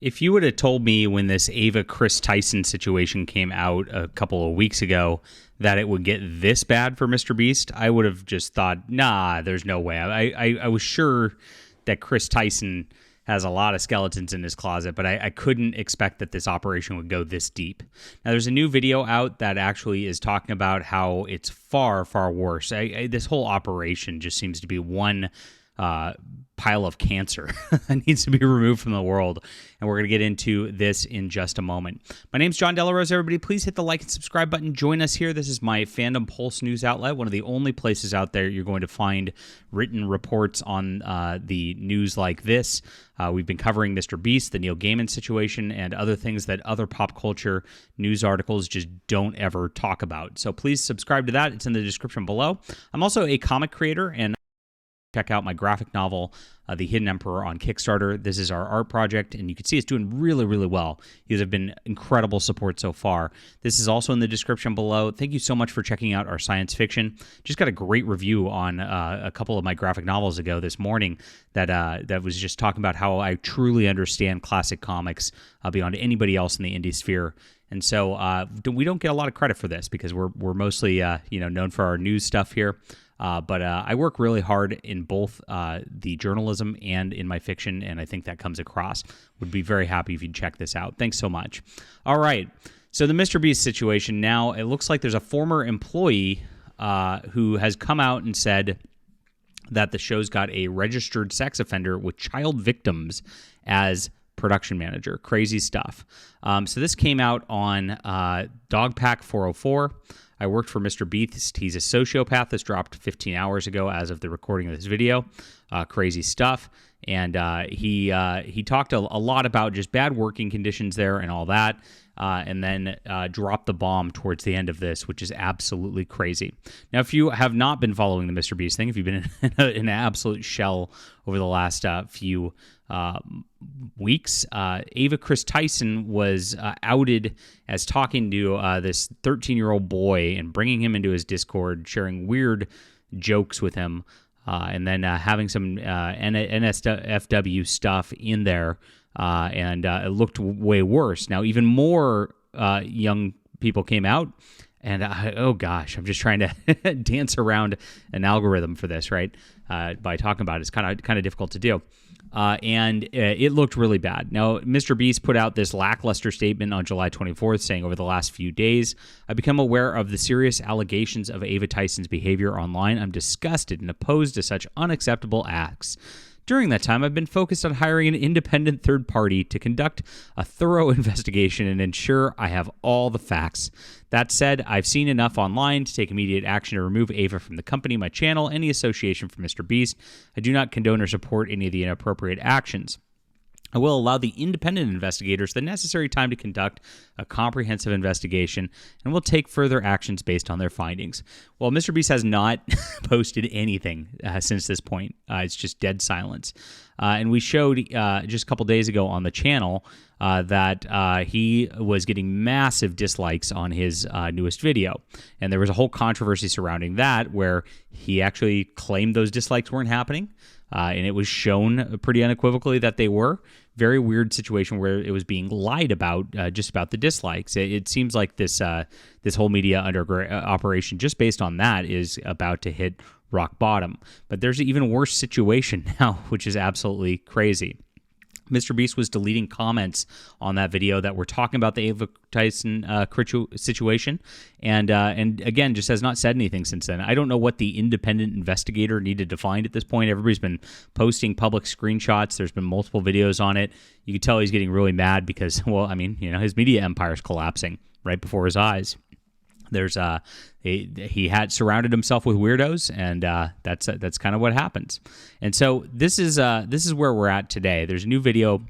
If you would have told me when this Ava Tyson situation came out a couple of weeks ago that it would get this bad for MrBeast, I would have just thought, nah, there's no way. I was sure that Chris Tyson has a lot of skeletons in his closet, but I couldn't expect that this operation would go this deep. Now, there's a new video out that actually is talking about how it's far, far worse. This whole operation just seems to be one pile of cancer that needs to be removed from the world. And we're going to get into this in just a moment. My name's John Delarose, everybody. Please hit the like and subscribe button. Join us here. This is my FanDM Pulse news outlet, one of the only places out there you're going to find written reports on the news like this. We've been covering MrBeast, the Neil Gaiman situation, and other things that other pop culture news articles just don't ever talk about. So please subscribe to that. It's in the description below. I'm also a comic creator, and check out my graphic novel, The Hidden Emperor, on Kickstarter. This is our art project, and you can see it's doing really, really well. You guys have been incredible support so far. This is also in the description below. Thank you so much for checking out our science fiction. Just got a great review on a couple of my graphic novels ago this morning that was just talking about how I truly understand classic comics beyond anybody else in the indie sphere. And so we don't get a lot of credit for this because we're mostly known for our news stuff here. But I work really hard in both the journalism and in my fiction, and I think that comes across. Would be very happy if you'd check this out. Thanks so much. All right. So the MrBeast situation. Now, it looks like there's a former employee who has come out and said that the show's got a registered sex offender with child victims as production manager. Crazy stuff. So this came out on Dogpack 404. I worked for MrBeast. He's a sociopath. This dropped 15 hours ago as of the recording of this video. Crazy stuff. And he talked a lot about just bad working conditions there and all that, and then dropped the bomb towards the end of this, which is absolutely crazy. Now, if you have not been following the MrBeast thing, if you've been in an absolute shell over the last few weeks, Ava Tyson was outed as talking to this 13-year-old boy and bringing him into his Discord, sharing weird jokes with him, and then having some NSFW stuff in there, and it looked way worse. Now, even more young people came out, and oh gosh, I'm just trying to dance around an algorithm for this, right? By talking about it, it's kind of difficult to do. And it looked really bad. Now, MrBeast put out this lackluster statement on July 24th saying, over the last few days, I've become aware of the serious allegations of Ava Tyson's behavior online. I'm disgusted and opposed to such unacceptable acts. During that time, I've been focused on hiring an independent third party to conduct a thorough investigation and ensure I have all the facts. That said, I've seen enough online to take immediate action to remove Ava from the company, my channel, any association from MrBeast. I do not condone or support any of the inappropriate actions. I will allow the independent investigators the necessary time to conduct a comprehensive investigation and will take further actions based on their findings. Well, MrBeast has not posted anything since this point. It's just dead silence. And we showed just a couple days ago on the channel that he was getting massive dislikes on his newest video. And there was a whole controversy surrounding that where he actually claimed those dislikes weren't happening. And it was shown pretty unequivocally that they were. Very weird situation where it was being lied about, just about the dislikes. It seems like this whole media operation, just based on that, is about to hit rock bottom. But there's an even worse situation now, which is absolutely crazy. MrBeast was deleting comments on that video that were talking about the Ava Tyson situation, and again, just has not said anything since then. I don't know what the independent investigator needed to find at this point. Everybody's been posting public screenshots. There's been multiple videos on it. You can tell he's getting really mad because, well, I mean, his media empire is collapsing right before his eyes. There's he had surrounded himself with weirdos, and that's kind of what happens. And so this is where we're at today. There's a new video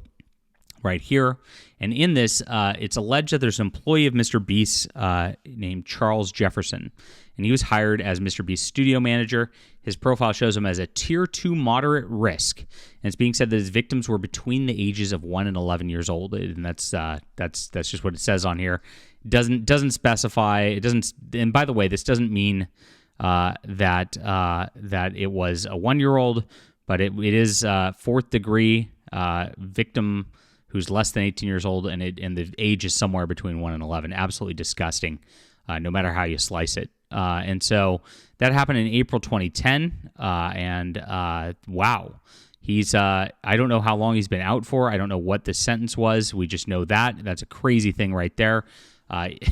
right here, and in this, it's alleged that there's an employee of MrBeast named Charles Jefferson, and he was hired as MrBeast studio manager. His profile shows him as a tier 2 moderate risk, and it's being said that his victims were between the ages of 1 and 11 years old, and that's just what it says on here. Doesn't specify. It doesn't. And by the way, this doesn't mean that it was a 1-year-old, but it is 4th degree victim who's less than 18 years old, and the age is somewhere between 1 and 11. Absolutely disgusting, no matter how you slice it. And so that happened in April 2010, wow. He's, I don't know how long he's been out for. I don't know what the sentence was. We just know that. That's a crazy thing right there.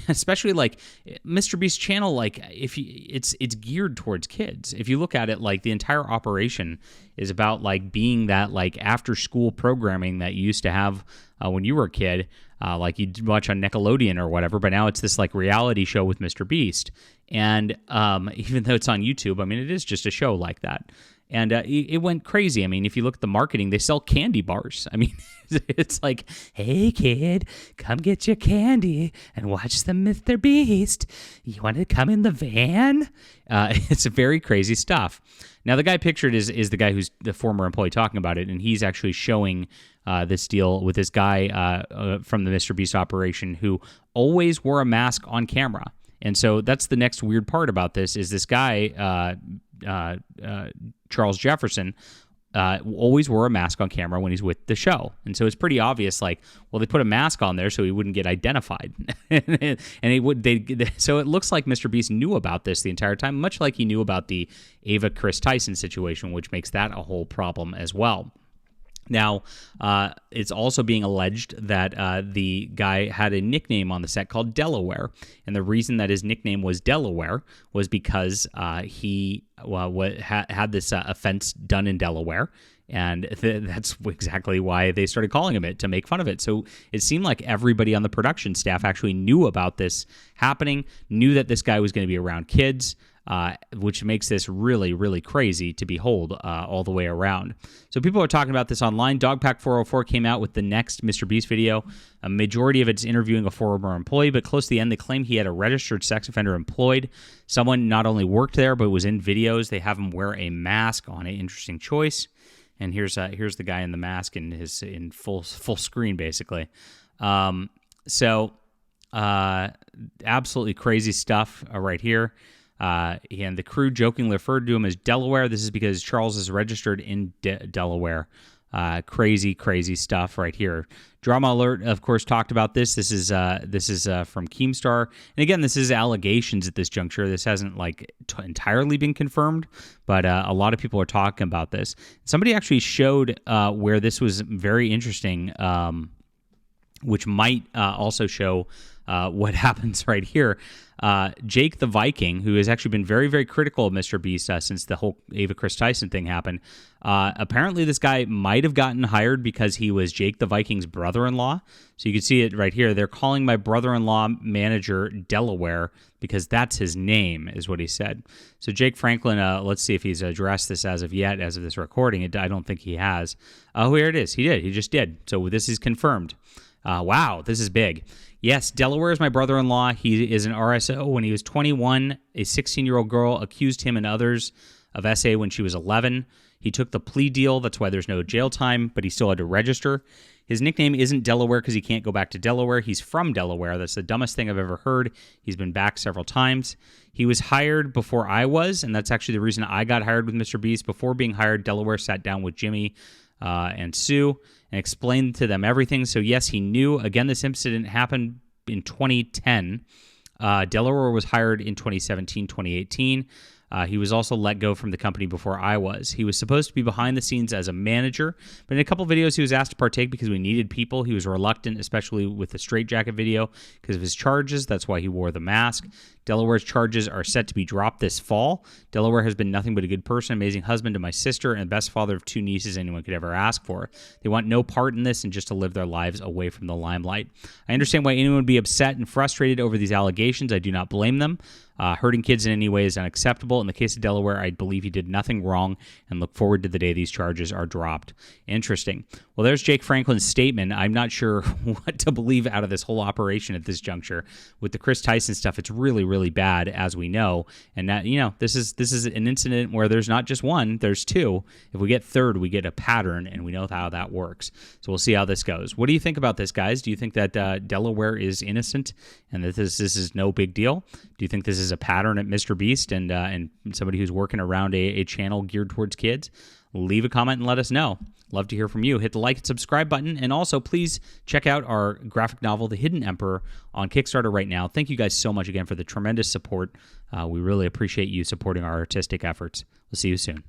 Especially like MrBeast's channel, like it's geared towards kids. If you look at it, like the entire operation is about like being that like after school programming that you used to have when you were a kid, like you'd watch on Nickelodeon or whatever. But now it's this like reality show with MrBeast, and even though it's on YouTube, I mean it is just a show like that. And it went crazy. I mean, if you look at the marketing, they sell candy bars. I mean, it's like, hey, kid, come get your candy and watch the MrBeast. You want to come in the van? It's very crazy stuff. Now, the guy pictured is the guy who's the former employee talking about it, and he's actually showing this deal with this guy from the MrBeast operation who always wore a mask on camera. And so that's the next weird part about this is this guy, Charles Jefferson, always wore a mask on camera when he's with the show. And so it's pretty obvious, like, well, they put a mask on there so he wouldn't get identified. And so it looks like MrBeast knew about this the entire time, much like he knew about the Ava Tyson situation, which makes that a whole problem as well. Now, it's also being alleged that the guy had a nickname on the set called Delaware, and the reason that his nickname was Delaware was because he had this offense done in Delaware, and that's exactly why they started calling him it, to make fun of it. So it seemed like everybody on the production staff actually knew about this happening, knew that this guy was going to be around kids, which makes this really, really crazy to behold all the way around. So people are talking about this online. Dogpack404 came out with the next MrBeast video. A majority of it's interviewing a former employee, but close to the end, they claim he had a registered sex offender employed. Someone not only worked there, but was in videos. They have him wear a mask on it. Interesting choice. And here's the guy in the mask in full screen, basically. Absolutely crazy stuff right here. And the crew jokingly referred to him as Delaware. This is because Charles is registered in Delaware. Crazy stuff right here. Drama Alert, of course, talked about this. This is from Keemstar, and again, this is allegations at this juncture. This hasn't like entirely been confirmed, but a lot of people are talking about this. Somebody actually showed where this was very interesting, which might also show what happens right here. Jake the Viking, who has actually been very, very critical of MrBeast since the whole Ava Tyson thing happened. Apparently, this guy might have gotten hired because he was Jake the Viking's brother-in-law. So you can see it right here. They're calling my brother-in-law manager Delaware because that's his name, is what he said. So Jake Franklin, let's see if he's addressed this as of yet, as of this recording. I don't think he has. Oh, here it is. He did. He just did. So this is confirmed. Wow, this is big. Yes, Delaware is my brother-in-law. He is an RSO. When he was 21, a 16-year-old girl accused him and others of SA when she was 11. He took the plea deal. That's why there's no jail time, but he still had to register. His nickname isn't Delaware because he can't go back to Delaware. He's from Delaware. That's the dumbest thing I've ever heard. He's been back several times. He was hired before I was, and that's actually the reason I got hired with MrBeast. Before being hired, Delaware sat down with Jimmy and Sue and explained to them everything. So yes, he knew. Again, this incident happened in 2010. Delaware was hired in 2017, 2018. He was also let go from the company before I was. He was supposed to be behind the scenes as a manager, but in a couple videos he was asked to partake because we needed people. He was reluctant, especially with the straitjacket video, because of his charges. That's why he wore the mask. Delaware's charges are set to be dropped this fall. Delaware has been nothing but a good person, amazing husband to my sister, and the best father of 2 nieces anyone could ever ask for. They want no part in this and just to live their lives away from the limelight. I understand why anyone would be upset and frustrated over these allegations. I do not blame them. Hurting kids in any way is unacceptable. In the case of Delaware, I believe he did nothing wrong and look forward to the day these charges are dropped. Interesting. Well, there's Jake Franklin's statement. I'm not sure what to believe out of this whole operation at this juncture. With the Chris Tyson stuff, it's really, really bad, as we know. And that, this is an incident where there's not just one, there's 2. If we get third, we get a pattern, and we know how that works. So we'll see how this goes. What do you think about this, guys? Do you think that Delaware is innocent and that this is no big deal? Do you think this is a pattern at MrBeast and somebody who's working around a channel geared towards kids? leave a comment and let us know. Love to hear from you. Hit the like and subscribe button. And also, please check out our graphic novel, The Hidden Emperor, on Kickstarter right now. Thank you guys so much again for the tremendous support. We really appreciate you supporting our artistic efforts. We'll see you soon.